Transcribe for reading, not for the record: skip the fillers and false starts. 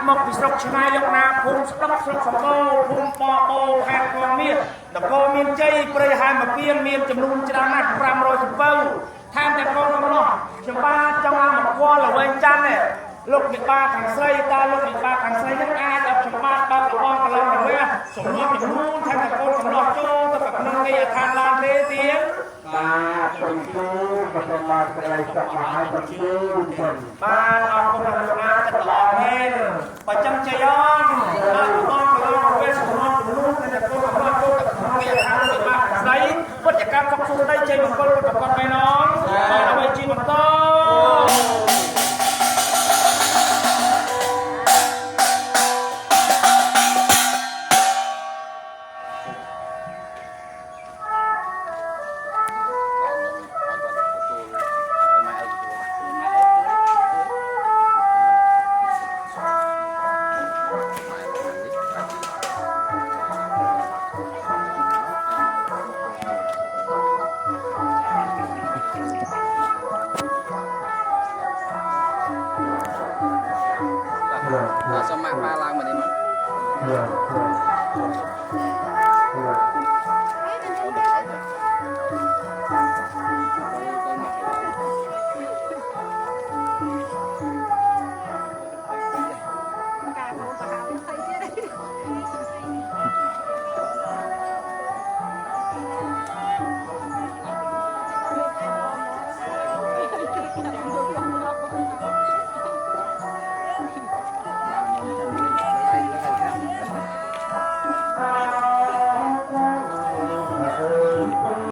មកពីស្រុកឆ្ងាយលោកណាភូមិស្ដុកស្រុកសំបូរភូមិបបោខេត្តកងមាសនគរមានជ័យព្រៃហែមពៀនមានចំនួនច្រើនណាស់500សំពៅថែមទាំងកូនកំណោះខ្ញុំបាទចង់ឲ្យមកវល់ល្វែងច័ន្ទនេះលោកវិបាខាងស្រីតើលោកវិបាខាងស្រីនឹងអាចឲ្យខ្ញុំបាទបើកលបងកន្លងទៅវិញសំណួរចំនួនថែមទាំងកូនកំណោះចូលទៅក្នុងនៃអាខាងឡានទេទៀតបាទសូមជូនបន្តមកក្តីសុខមកឲ្យបញ្ជូនទៅបាទអរគុណលោកណាចិត្តល្អមែនបើចឹងជ័យអនដល់បងកន្លងទៅសំណួរចំនួនតែកូនកំណោះចូលទៅក្នុងនៃអាខាងវិបាខាងស្រីពុទ្ធកម្មសុខសុខដីជ័យមង្គលប្រកបមែនអងបាទដើម្បីជីបន្តសូមមកឡើងមកនេះមក